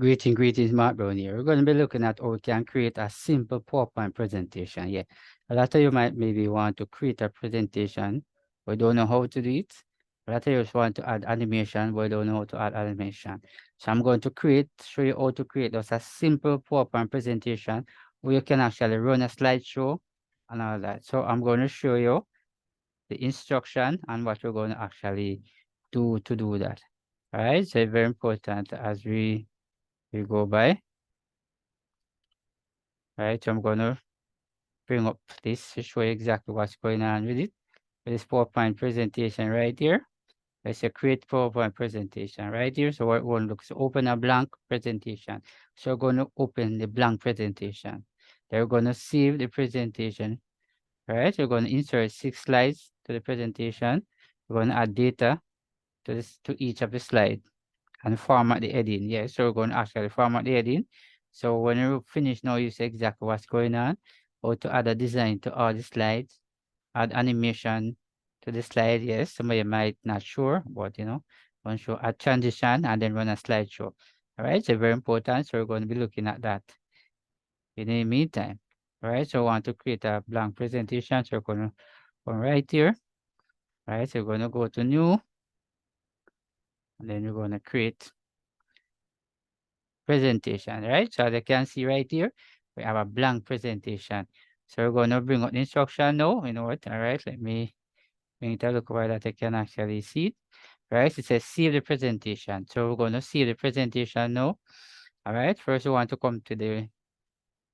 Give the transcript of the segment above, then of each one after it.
Greetings, Mark Brown here. We're going to be looking at how we can create a simple PowerPoint presentation. Yeah, a lot of you might maybe want to create a presentation, but don't know how to do it. A lot of you just want to add animation, but don't know how to add animation. So I'm going to show you how to create just a simple PowerPoint presentation where you can actually run a slideshow and all that. So I'm going to show you the instruction and what we're going to actually do to do that. All right, so very important as we go by. Right, so I'm gonna bring up this to show you exactly what's going on with it. With this PowerPoint presentation right here. Let's say create PowerPoint presentation right here. So what one looks open a blank presentation. So we're going to open the blank presentation. Then we're going to save the presentation. Right, we're going to insert 6 slides to the presentation. We're going to add data to each of the slides and format the heading. Yeah, so we're going to actually format the heading. So when you finish now, you see exactly what's going on, or to add a design to all the slides, add animation to the slide. Yes, some of you might not sure, but want to show a transition and then run a slideshow. All right, so very important. So we're going to be looking at that in the meantime. All right, so I want to create a blank presentation. So we're going to come right here. All right, so we're going to go to new, and then we're going to create presentation, right? So as you can see right here, we have a blank presentation. So we're going to bring up the instruction now. You know what? All right, let me bring it a look over that I can actually see it. Right, it says save the presentation. So we're going to save the presentation now. All right, first we want to come to the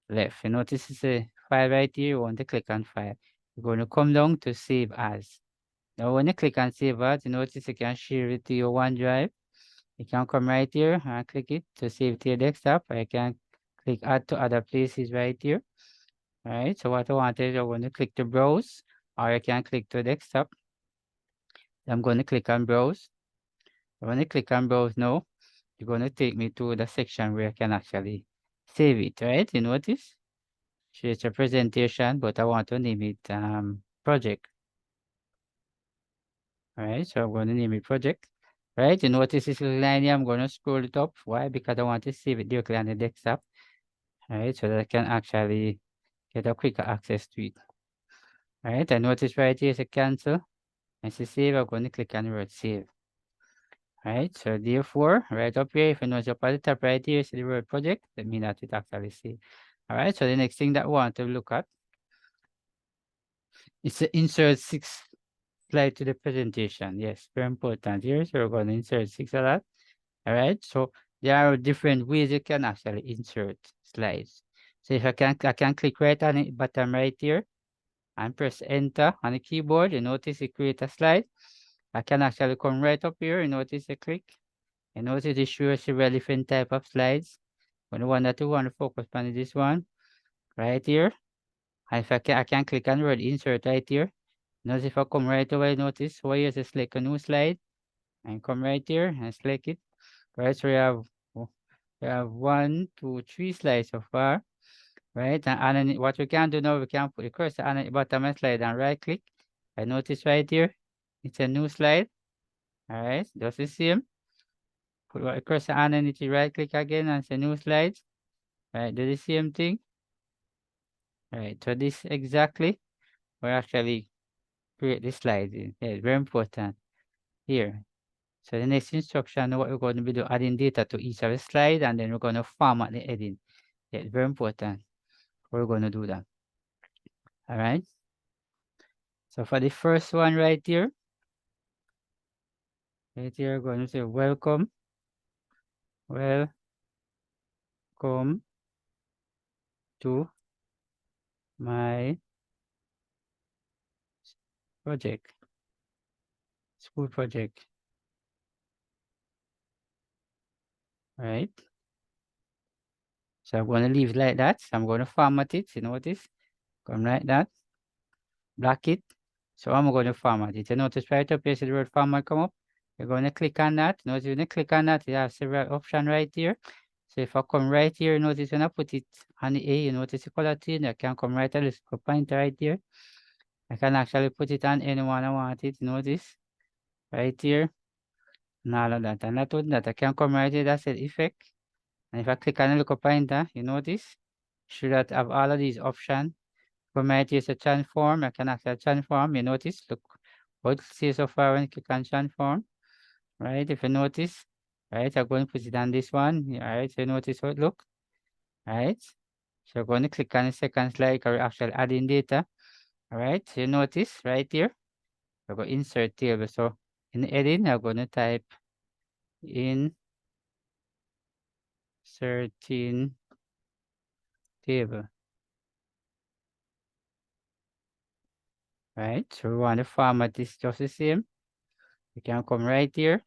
left. You notice this is a file right here. You want to click on file. You're going to come down to save as. Now when you click on save as, you notice you can share it to your OneDrive. You can come right here and click it to save to your desktop. I can click add to other places right here. All right, so what I want is I want to click to browse, or I can click to desktop. I'm going to click on browse. When I click on browse now, you're going to take me to the section where I can actually save it, right? You notice? It's a presentation, but I want to name it project. All right, so I'm going to name it project. Right, you notice this little line here, I'm going to scroll it up. Why? Because I want to save it directly on the desktop. All right, so that I can actually get a quicker access to it. All right, I notice right here is a cancel. And to save, I'm going to click on the word save. All right, so therefore, right up here, if you notice up at the top right here, see the word project, that means that it actually saved. All right, so the next thing that we want to look at is to insert 6 slides to the presentation. Yes, very important here. So we're going to insert 6 of that. All right, so there are different ways you can actually insert slides. So if I can click right on the bottom right here and press enter on the keyboard. You notice it create a slide. I can actually come right up here. You notice a click. You notice it shows several different type of slides. But the one that you want to focus on is this one right here. And if I can click on the word insert right here. Notice if I come right away, notice why you just select a new slide and come right here and select it. Right, so we have 1, 2, 3 slides so far. Right, and then what we can do now, we can put the cursor on the bottom of the slide and right click. I notice right here, it's a new slide. All right, just the same. Put the cursor on and it right click again and it's a new slide. Right, do the same thing. All right, so this exactly, we actually create this slide. Yeah, it's very important here. So the next instruction, what we're going to be doing, adding data to each of the slide, and then we're going to format the heading. Yeah, it's very important. We're going to do that. All right. So for the first one right here, we're going to say welcome to my project, school project. Right. So I'm going to leave it like that. So I'm going to format it. You notice? Come like that. Black it. So I'm going to format it. You notice right up here, see the word format come up. You're going to click on that. Notice when you click on that, you have several options right here. So if I come right here, notice when I put it on the A, you notice the color change. I can come right at this pointer right here. I can actually put it on anyone I want it. Notice right here and all of that. And not only that, I can come right here. That's the effect. And if I click on the little pointer, you notice, should that have all of these options. From right here, it's transform. I can actually transform. You notice, look what it says so far when you click on transform. Right, if you notice, right, I'm going to put it on this one. Right, so you notice how it look. Right, so I'm going to click on the second slide, or actually adding data. All right, so you notice right here, I'm going to insert table. So in the heading, I'm going to type inserting table. Right, so we want to format this just the same. You can come right here,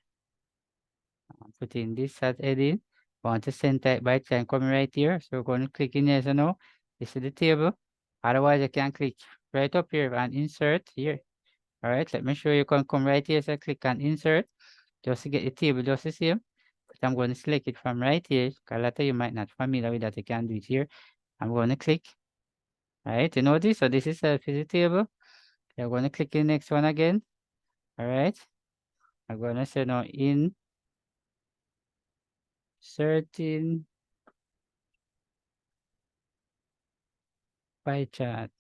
put in this as heading. Want to send type by can come right here. So we're going to click in here. So now this is the table. Otherwise, you can click right up here and insert here. All right, let me show you. You can come right here. So click on insert just to get the table just the same. But I'm going to select it from right here because a lot of you might not familiar with that. You can do it here. I'm going to click. All right, you notice. So this is the table. You're going to click the next one again. All right. I'm going to say now inserting pie chart.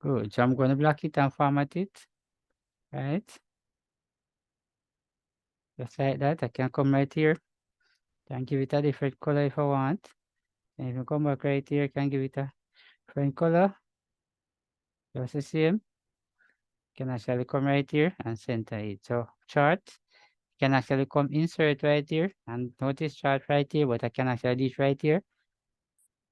Good. So I'm going to block it and format it. Right. Just like that. I can come right here. Can give it a different color if I want. And if you come back right here, I can give it a different color. Just the same. Can actually come right here and center it. So chart. Can actually come insert right here and notice chart right here, but I can actually do it right here.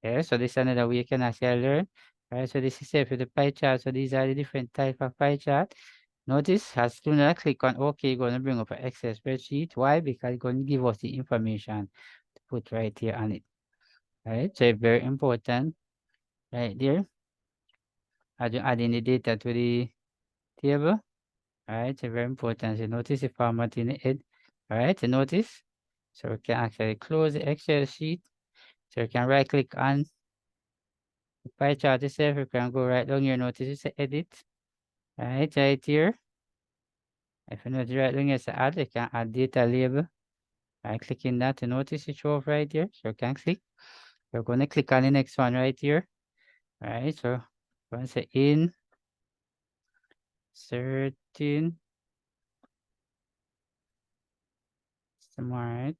Yeah, so this is another way you can actually learn. Right, so this is it for the pie chart. So these are the different type of pie chart. Notice as soon as I click on OK, it's going to bring up an Excel spreadsheet. Why? Because it's going to give us the information to put right here on it. Right, so it's very important right there. As you add in the data to the table. Alright, so very important. So notice the format in it. Alright, so notice. So we can actually close the Excel sheet. So you can right click on the pie chart itself. You can go right down here. Notice it's a edit. Right here. If you notice right down here, it's a add. You can add data label. Right, clicking that to notice it show up right here. So you can click. You're going to click on the next one right here. Right, so going to say inserting smart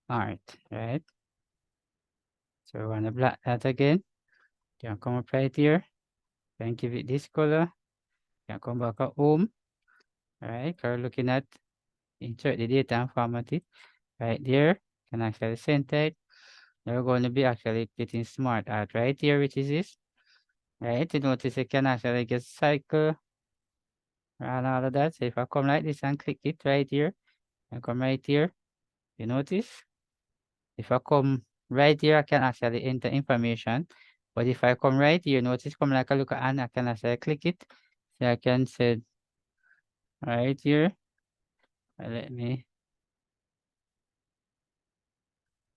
art. Right, so we want to black that again. You can come up right here. Can give it this color. Can come back at home. Alright, we're looking at insert the data and format it. Right there. Can actually center it. Now we're going to be actually getting smart art right here, which is this. Right, you notice you can actually get cycle and all of that. So if I come like this and click it right here, and come right here, you notice if I come right here, I can actually enter information. But if I come right here, notice come like a look at and I can actually click it. So I can say right here. Let me,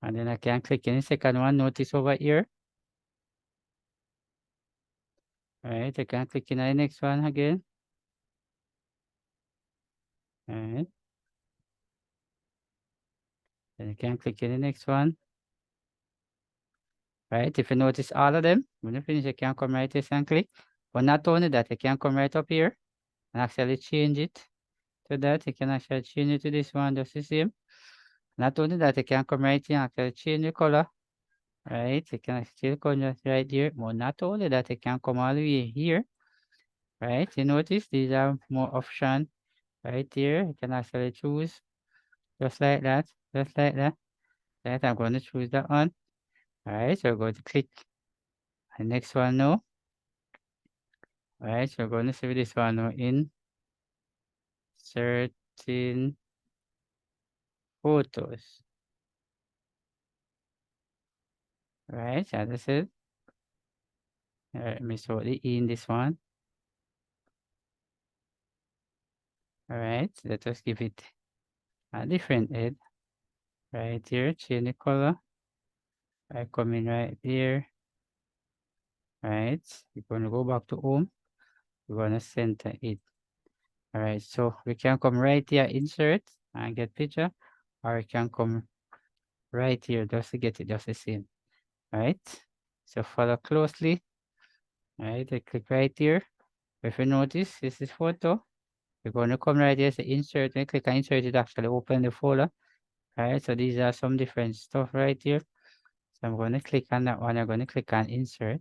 and then I can click in the second one. Notice over here. Alright, I can click in the next one again. Alright, then I can click in the next one. Right, if you notice all of them, when you finish, you can come right here and click. But not only that, you can come right up here and actually change it to that. You can actually change it to this one, just the same. Not only that, you can come right here and actually change the color. Right, you can still come just right here. But not only that, you can come all the way here. Right, you notice these are more options right here. You can actually choose just like that, just like that. Right, I'm going to choose that one. Alright, so we're going to click the next one now. Alright, so we're going to save this one now in certain photos. Right, as I said. Let me show the E in this one. Alright, let us give it a different head. Right here, change the color. I come in right here. Right, we're going to go back to home. We're going to center it. All right, so we can come right here, insert and get picture, or we can come right here just to get it just the same. All right, so follow closely. All right, I click right here. If you notice, this is photo. We're going to come right here, say insert. When you click on insert, it actually open the folder. All right, so these are some different stuff right here. So I'm going to click on that one. I'm going to click on insert.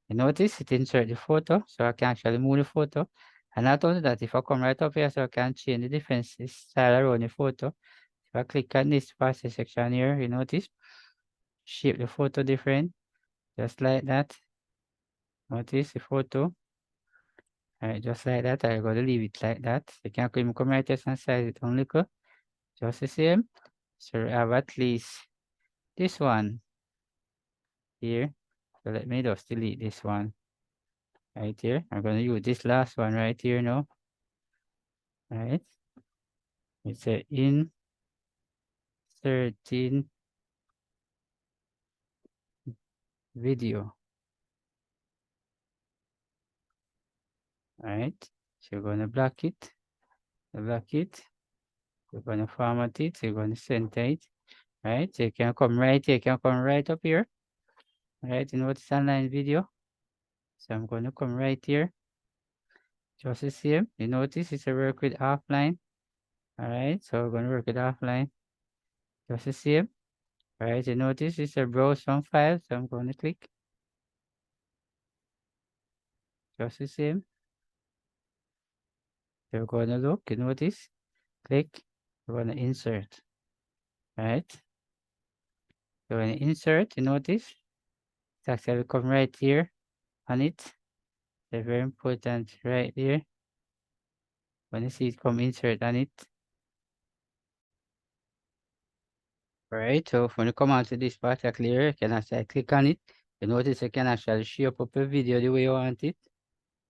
You notice it insert the photo, so I can actually move the photo. And not only that, if I come right up here, so I can change the different style around the photo. If I click on this passage section here, you notice, shape the photo different, just like that. Notice the photo. Alright, just like that. I'm going to leave it like that. You can come right here and size it down little. Just the same. So we have at least this one here. So let me just delete this one right here. I'm going to use this last one right here now. Alright. It's a inserting video. Alright. So you're going to block it. Block it. You're going to format it. You're going to center it. Right. So you can come right here. You can come right up here. Right. You know what's online video. So I'm going to come right here. Just the same. You notice it's a work with offline. Alright. So we're going to work with offline. Just the same. Alright. You notice it's a browse from file. So I'm going to click. Just the same. So we're going to look. You notice. Click. We're going to insert. Right. So when you insert, you notice it's actually come right here on it. They're very important right there. When you see it come insert on it. Alright, so when you come onto this particular area, you can actually click on it. You notice you can actually shape up a video the way you want it.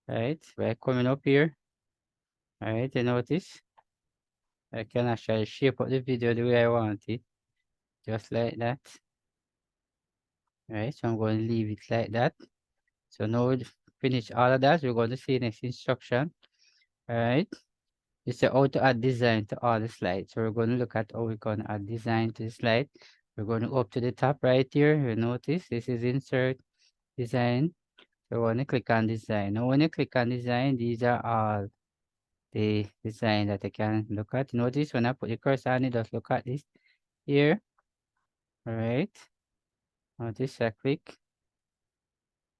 Right, by coming up here. Alright, you notice I can actually shape up the video the way I want it. Just like that. Alright, so I'm going to leave it like that. So now we finish all of that. We're going to see next instruction. Alright. It's how to add design to all the slides. So we're going to look at how we're going to add design to the slide. We're going to up to the top right here. You notice this is insert design. So we're going to click on design. Now when you click on design, these are all the design that I can look at. Notice when I put the cursor on it, just look at this here. All right. Notice I click.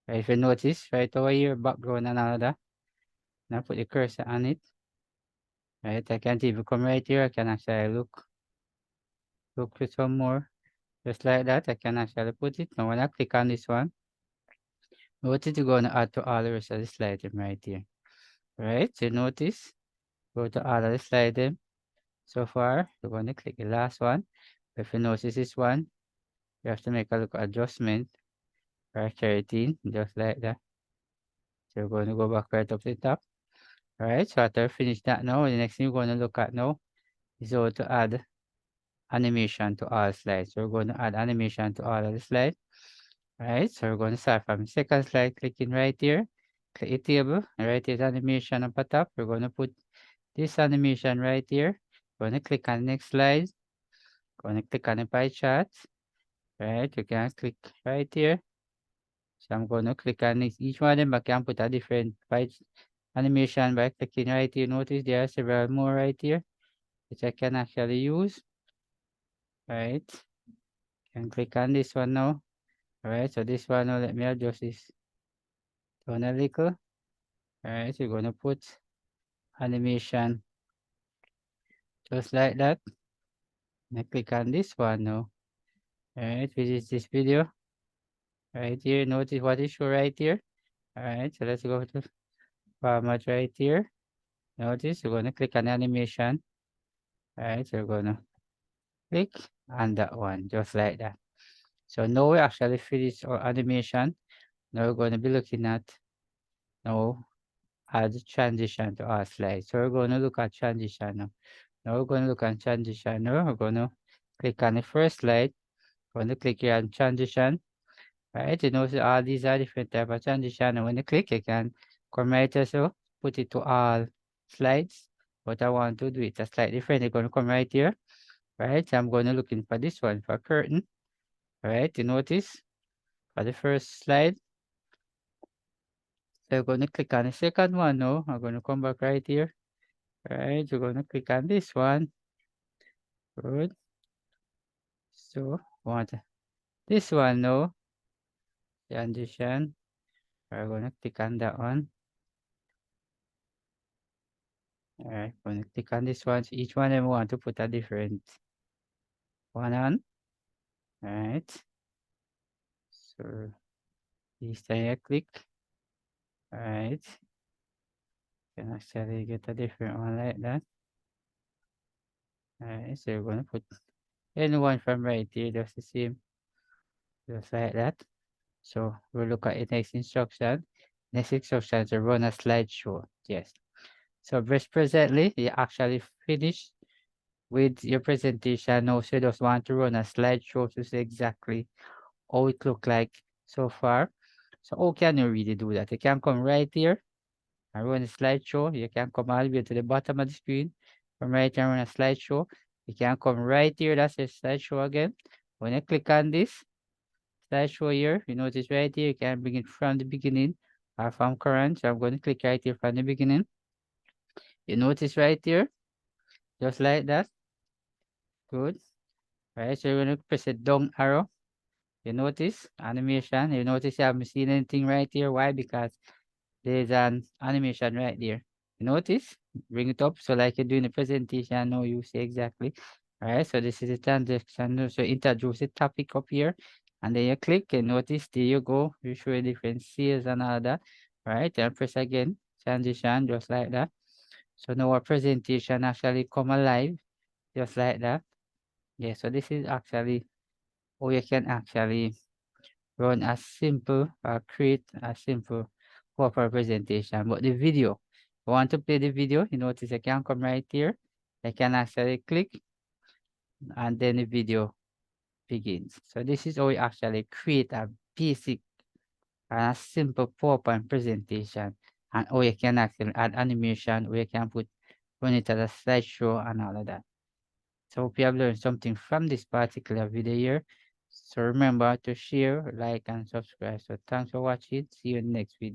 Right, if you notice right over here, background and all that. Now put the cursor on it. Right, I can't even come right here. I can actually look for some more. Just like that, I can actually put it. Now when I click on this one, what is it going to add to all the rest of the slide right here? Right, so notice, go to all of the slide them. So far, you're going to click the last one. If you notice this one, you have to make a look adjustment or 13, just like that. So you're going to go back right up to the top. Alright, so after I finish that now, the next thing we're going to look at now is how to add animation to all slides. So we're going to add animation to all of the slides. Alright, so we're going to start from the second slide, clicking right here. Click the table, and right here's animation up at top. We're going to put this animation right here. Going to click on the next slide. Going to click on the pie chart. Right, you can click right here. So I'm going to click on this. Each one of them I can put a different pie animation by clicking right here. Notice there are several more right here, which I can actually use. Right, can click on this one now. Alright, so this one now, let me adjust this down a little. Alright, so we're going to put animation just like that. And click on this one now. Alright, which is this video. Right here, notice what is show right here. Alright, so let's go to format right here. Notice we're going to click on animation. Alright, so we're going to click on that one, just like that. So now we actually finished our animation. Now we're going to be looking at now add transition to our slide. So we're going to look at transition now. Now we're going to look at transition. Now we're going to click on the first slide. We're going to click here on transition. Right, you know, so all these are different type of transition. And when you click, you can come right here, so put it to all slides, but I want to do it a slightly different. You're going to come right here, right? I'm going to looking for this one for curtain, right? You notice for the first slide. So you're going to click on the second one now. I'm going to come back right here, right? You're going to click on this one. Good. So want this one now. Transition. We're going to click on that one. All right, going to click on this one. So each one of them want to put a different one on. All right. So this time I click. All right. Can actually get a different one like that. All right. So we're going to put any one from right here, just the same, just like that. So we'll look at the next instruction. Next instruction is to run a slideshow. Yes. So presently, you actually finished with your presentation. Now, so you just want to run a slideshow to see exactly how it look like so far. So how can you really do that? You can come right here and run a slideshow. You can come all the way to the bottom of the screen. From right here and run a slideshow. You can come right here, that's a slideshow again. When you click on this slideshow here, you notice right here, you can bring it from the beginning or from current. So I'm going to click right here from the beginning. You notice right here, just like that. Good. Right, so you're going to press the down arrow. You notice animation. You notice you haven't seen anything right here. Why? Because there's an animation right there. You notice? Bring it up. So like you're doing the presentation, now you see exactly. All right, so this is the transition. So introduce the topic up here. And then you click and notice, there you go. You show different sales and all that. Right, and press again. Transition, just like that. So now our presentation actually come alive, just like that. Yeah, so this is actually, or you can actually run a simple or create a simple PowerPoint presentation. But the video, you want to play the video, you notice I can come right here. I can actually click and then the video begins. So this is how we actually create a basic and a simple PowerPoint presentation. And how you can actually add animation, where you can put run it as a slideshow and all of that. So hope you have learned something from this particular video here. So remember to share, like, and subscribe. So thanks for watching. See you in the next video.